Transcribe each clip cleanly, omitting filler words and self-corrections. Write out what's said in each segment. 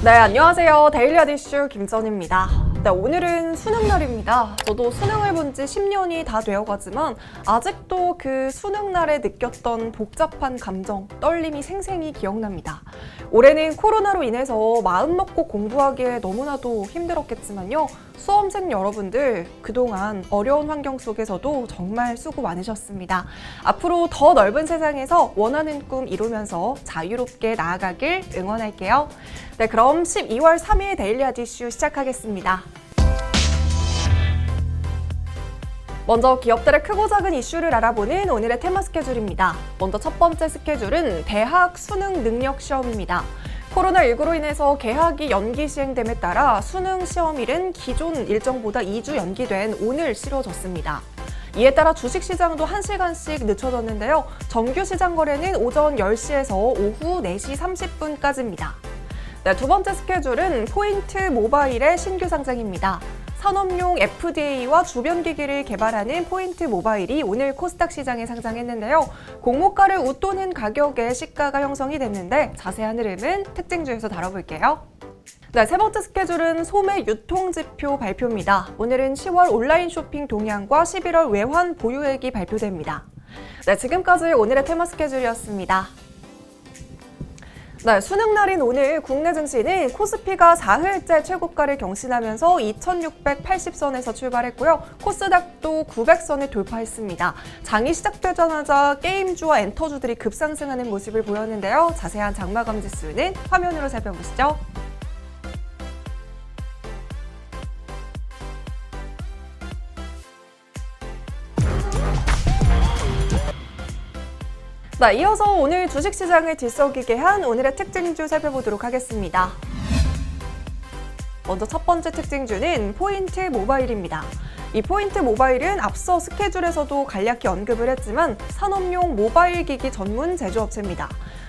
네, 안녕하세요. 데일리 아디슈 김전입니다. 네, 오늘은 수능날입니다. 저도 수능을 본 지 10년이 다 되어가지만 아직도 그 수능날에 느꼈던 복잡한 감정, 떨림이 생생히 기억납니다. 올해는 코로나로 인해서 마음먹고 공부하기에 너무나도 힘들었겠지만요. 수험생 여러분들 그동안 어려운 환경 속에서도 정말 수고 많으셨습니다. 앞으로 더 넓은 세상에서 원하는 꿈 이루면서 자유롭게 나아가길 응원할게요. 네, 그럼 12월 3일 데일리 아디슈 시작하겠습니다. 먼저 기업들의 크고 작은 이슈를 알아보는 오늘의 테마 스케줄입니다. 먼저 첫 번째 스케줄은 대학 수능 능력 시험입니다. 코로나19로 인해서 개학이 연기 시행됨에 따라 수능 시험일은 기존 일정보다 2주 연기된 오늘 치러졌습니다. 이에 따라 주식시장도 1시간씩 늦춰졌는데요. 정규 시장 거래는 오전 10시에서 오후 4시 30분까지입니다. 네, 두 번째 스케줄은 포인트 모바일의 신규 상장입니다. 산업용 FDA와 주변기기를 개발하는 포인트 모바일이 오늘 코스닥 시장에 상장했는데요. 공모가를 웃도는 가격에 시가가 형성이 됐는데 자세한 흐름은 특징주에서 다뤄볼게요. 네, 세 번째 스케줄은 소매 유통지표 발표입니다. 오늘은 10월 온라인 쇼핑 동향과 11월 외환 보유액이 발표됩니다. 네, 지금까지 오늘의 테마 스케줄이었습니다. 네, 수능날인 오늘 국내 증시는 코스피가 4흘째 최고가를 경신하면서 2680선에서 출발했고요. 코스닥도 900선을 돌파했습니다. 장이 시작되자마자 게임주와 엔터주들이 급상승하는 모습을 보였는데요. 자세한 장마감 지수는 화면으로 살펴보시죠. 네, 이어서 오늘 주식시장을 들썩이게 한 오늘의 특징주 살펴보도록 하겠습니다. 먼저 첫 번째 특징주는 포인트 모바일입니다. 이 포인트 모바일은 앞서 스케줄에서도 간략히 언급을 했지만 산업용 모바일 기기 전문 제조업체입니다.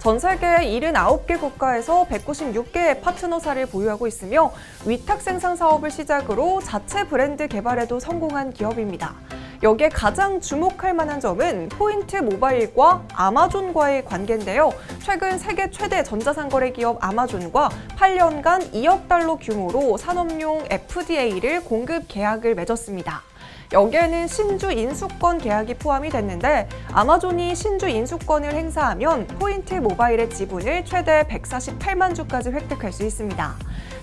전 세계 79개 국가에서 196개의 파트너사를 보유하고 있으며 위탁 생산 사업을 시작으로 자체 브랜드 개발에도 성공한 기업입니다. 여기에 가장 주목할 만한 점은 포인트 모바일과 아마존과의 관계인데요. 최근 세계 최대 전자상거래 기업 아마존과 8년간 2억 달러 규모로 산업용 FDA를 공급 계약을 맺었습니다. 여기에는 신주 인수권 계약이 포함이 됐는데 아마존이 신주 인수권을 행사하면 포인트 모바일의 지분을 최대 148만 주까지 획득할 수 있습니다.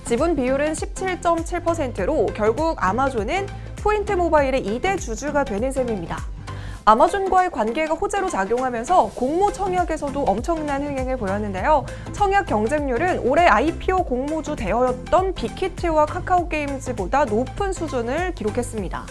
지분 비율은 17.7%로 결국 아마존은 포인트 모바일의 2대 주주가 되는 셈입니다. 아마존과의 관계가 호재로 작용하면서 공모 청약에서도 엄청난 흥행을 보였는데요. 청약 경쟁률은 올해 IPO 공모주 대여였던 빅히트와 카카오게임즈보다 높은 수준을 기록했습니다.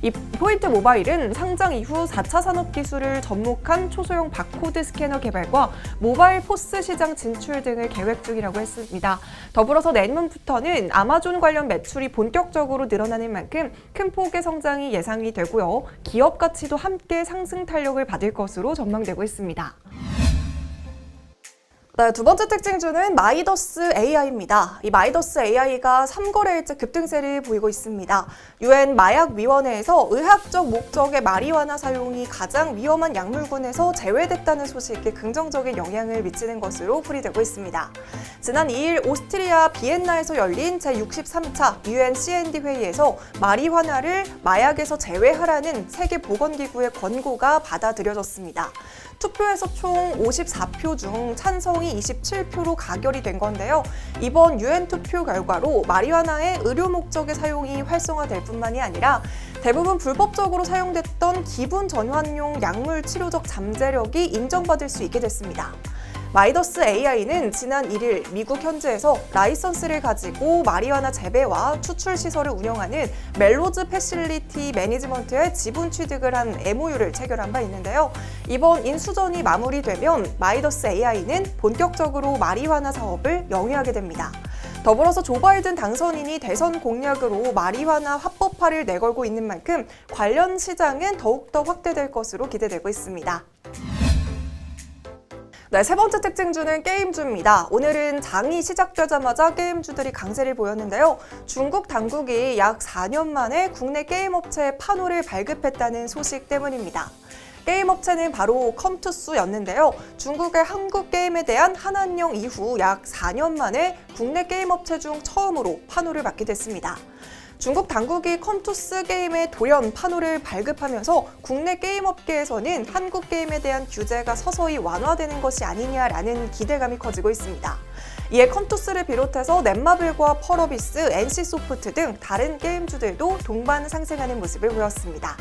이 포인트 모바일은 상장 이후 4차 산업 기술을 접목한 초소형 바코드 스캐너 개발과 모바일 포스 시장 진출 등을 계획 중이라고 했습니다. 더불어서 내년부터는 아마존 관련 매출이 본격적으로 늘어나는 만큼 큰 폭의 성장이 예상이 되고요. 기업 가치도 함께 상승 탄력을 받을 것으로 전망되고 있습니다. 네, 두 번째 특징주는 마이더스 AI입니다. 이 마이더스 AI가 3거래일째 급등세를 보이고 있습니다. UN 마약위원회에서 의학적 목적의 마리화나 사용이 가장 위험한 약물군에서 제외됐다는 소식이 긍정적인 영향을 미치는 것으로 풀이되고 있습니다. 지난 2일 오스트리아 비엔나에서 열린 제63차 UN CND 회의에서 마리화나를 마약에서 제외하라는 세계보건기구의 권고가 받아들여졌습니다. 투표에서 총 54표 중 찬성이 27표로 가결이 된 건데요. 이번 UN 투표 결과로 마리화나의 의료 목적의 사용이 활성화될 뿐만이 아니라 대부분 불법적으로 사용됐던 기분 전환용 약물 치료적 잠재력이 인정받을 수 있게 됐습니다. 마이더스 AI는 지난 1일 미국 현지에서 라이선스를 가지고 마리화나 재배와 추출 시설을 운영하는 멜로즈 패실리티 매니지먼트의 지분 취득을 한 MOU를 체결한 바 있는데요. 이번 인수전이 마무리되면 마이더스 AI는 본격적으로 마리화나 사업을 영위하게 됩니다. 더불어서 조 바이든 당선인이 대선 공약으로 마리화나 합법화를 내걸고 있는 만큼 관련 시장은 더욱더 확대될 것으로 기대되고 있습니다. 네, 세 번째 특징주는 게임주입니다. 오늘은 장이 시작되자마자 게임주들이 강세를 보였는데요. 중국 당국이 약 4년 만에 국내 게임 업체의 판호를 발급했다는 소식 때문입니다. 게임 업체는 바로 컴투스였는데요. 중국의 한국 게임에 대한 한한령 이후 약 4년 만에 국내 게임 업체 중 처음으로 판호를 받게 됐습니다. 중국 당국이 컴투스 게임의 돌연 판호를 발급하면서 국내 게임 업계에서는 한국 게임에 대한 규제가 서서히 완화되는 것이 아니냐라는 기대감이 커지고 있습니다. 이에 컴투스를 비롯해서 넷마블과 펄어비스, NC소프트 등 다른 게임주들도 동반 상승하는 모습을 보였습니다.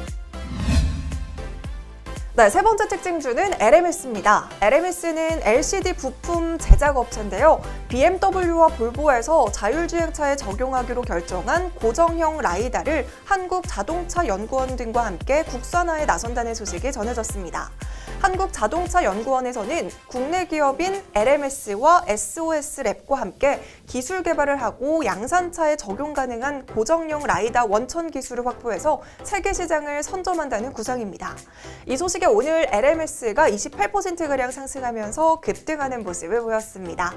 네, 세 번째 특징주는 LMS입니다. LMS는 LCD 부품 제작 업체인데요. BMW와 볼보에서 자율주행차에 적용하기로 결정한 고정형 라이다를 한국자동차연구원 등과 함께 국산화에 나선다는 소식이 전해졌습니다. 한국자동차연구원에서는 국내 기업인 LMS와 SOS랩과 함께 기술 개발을 하고 양산차에 적용 가능한 고정형 라이다 원천 기술을 확보해서 세계 시장을 선점한다는 구상입니다. 이 소식에 오늘 LMS가 28%가량 상승하면서 급등하는 모습을 보였습니다.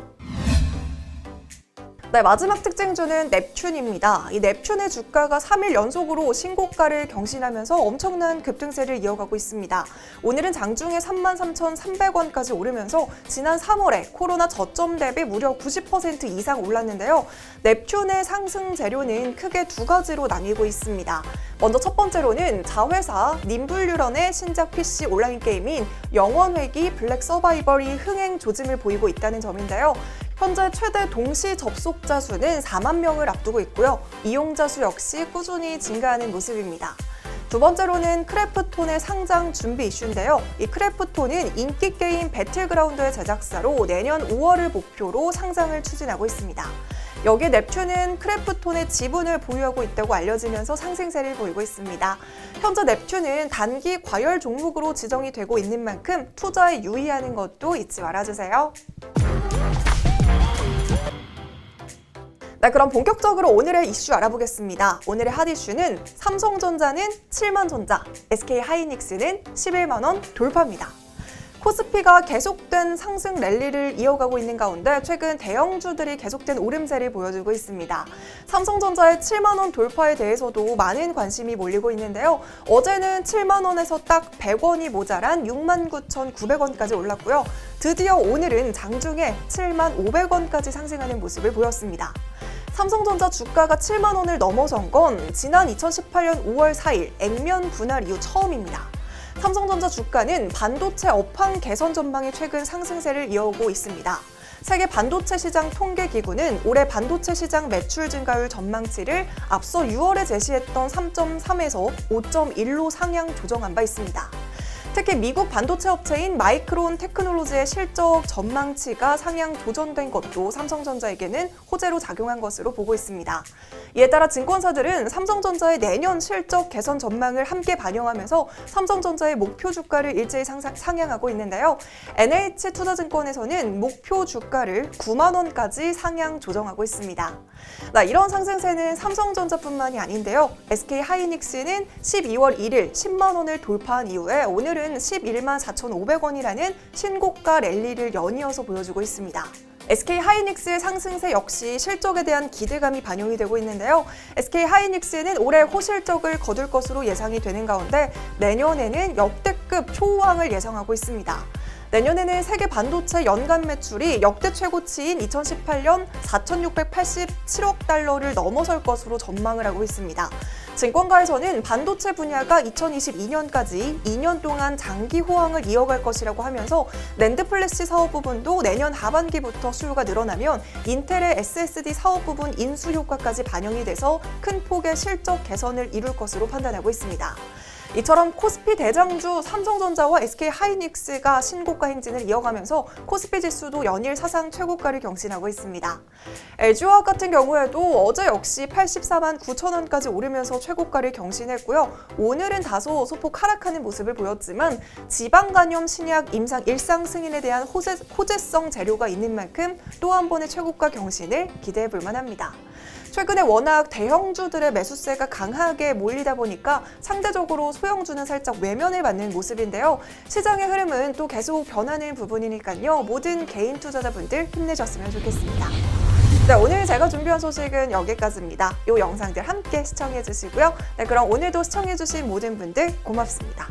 네, 마지막 특징주는 넵튠입니다. 이 넵튠의 주가가 3일 연속으로 신고가를 경신하면서 엄청난 급등세를 이어가고 있습니다. 오늘은 장중에 33,300원까지 오르면서 지난 3월에 코로나 저점 대비 무려 90% 이상 올랐는데요. 넵튠의 상승 재료는 크게 두 가지로 나뉘고 있습니다. 먼저 첫 번째로는 자회사 님블유런의 신작 PC 온라인 게임인 영원회기 블랙 서바이벌이 흥행 조짐을 보이고 있다는 점인데요. 현재 최대 동시 접속자 수는 4만 명을 앞두고 있고요. 이용자 수 역시 꾸준히 증가하는 모습입니다. 두 번째로는 크래프톤의 상장 준비 이슈인데요. 이 크래프톤은 인기 게임 배틀그라운드의 제작사로 내년 5월을 목표로 상장을 추진하고 있습니다. 여기에 넵튠은 크래프톤의 지분을 보유하고 있다고 알려지면서 상승세를 보이고 있습니다. 현재 넵튠은 단기 과열 종목으로 지정이 되고 있는 만큼 투자에 유의하는 것도 잊지 말아주세요. 네, 그럼 본격적으로 오늘의 이슈 알아보겠습니다. 오늘의 핫 이슈는 삼성전자는 7만 전자, SK하이닉스는 11만 원 돌파입니다. 코스피가 계속된 상승 랠리를 이어가고 있는 가운데 최근 대형주들이 계속된 오름세를 보여주고 있습니다. 삼성전자의 7만 원 돌파에 대해서도 많은 관심이 몰리고 있는데요. 어제는 7만 원에서 딱 100원이 모자란 69,900원까지 올랐고요. 드디어 오늘은 장중에 7만 500원까지 상승하는 모습을 보였습니다. 삼성전자 주가가 7만 원을 넘어선 건 지난 2018년 5월 4일 액면 분할 이후 처음입니다. 삼성전자 주가는 반도체 업황 개선 전망이 최근 상승세를 이어오고 있습니다. 세계 반도체 시장 통계기구는 올해 반도체 시장 매출 증가율 전망치를 앞서 6월에 제시했던 3.3에서 5.1로 상향 조정한 바 있습니다. 특히 미국 반도체 업체인 마이크론 테크놀로지의 실적 전망치가 상향 조정된 것도 삼성전자에게는 호재로 작용한 것으로 보고 있습니다. 이에 따라 증권사들은 삼성전자의 내년 실적 개선 전망을 함께 반영하면서 삼성전자의 목표 주가를 일제히 상향하고 있는데요. NH투자증권에서는 목표 주가를 9만 원까지 상향 조정하고 있습니다. 이런 상승세는 삼성전자뿐만이 아닌데요. SK하이닉스는 12월 1일 10만 원을 돌파한 이후에 오늘은 11만 4,500원이라는 신고가 랠리를 연이어서 보여주고 있습니다. SK하이닉스의 상승세 역시 실적에 대한 기대감이 반영이 되고 있는데요. SK하이닉스는 올해 호실적을 거둘 것으로 예상이 되는 가운데 내년에는 역대급 초호황을 예상하고 있습니다. 내년에는 세계 반도체 연간 매출이 역대 최고치인 2018년 4,687억 달러를 넘어설 것으로 전망을 하고 있습니다. 증권가에서는 반도체 분야가 2022년까지 2년 동안 장기 호황을 이어갈 것이라고 하면서 낸드 플래시 사업 부분도 내년 하반기부터 수요가 늘어나면 인텔의 SSD 사업 부분 인수 효과까지 반영이 돼서 큰 폭의 실적 개선을 이룰 것으로 판단하고 있습니다. 이처럼 코스피 대장주 삼성전자와 SK하이닉스가 신고가 행진을 이어가면서 코스피 지수도 연일 사상 최고가를 경신하고 있습니다. LG화학 같은 경우에도 어제 역시 84만 9천 원까지 오르면서 최고가를 경신했고요. 오늘은 다소 소폭 하락하는 모습을 보였지만 지방간염 신약 임상 일상 승인에 대한 호재성 재료가 있는 만큼 또 한 번의 최고가 경신을 기대해 볼 만합니다. 최근에 워낙 대형주들의 매수세가 강하게 몰리다 보니까 상대적으로 소형주는 살짝 외면을 받는 모습인데요. 시장의 흐름은 또 계속 변하는 부분이니까요. 모든 개인 투자자분들 힘내셨으면 좋겠습니다. 네, 오늘 제가 준비한 소식은 여기까지입니다. 이 영상들 함께 시청해 주시고요. 네, 그럼 오늘도 시청해 주신 모든 분들 고맙습니다.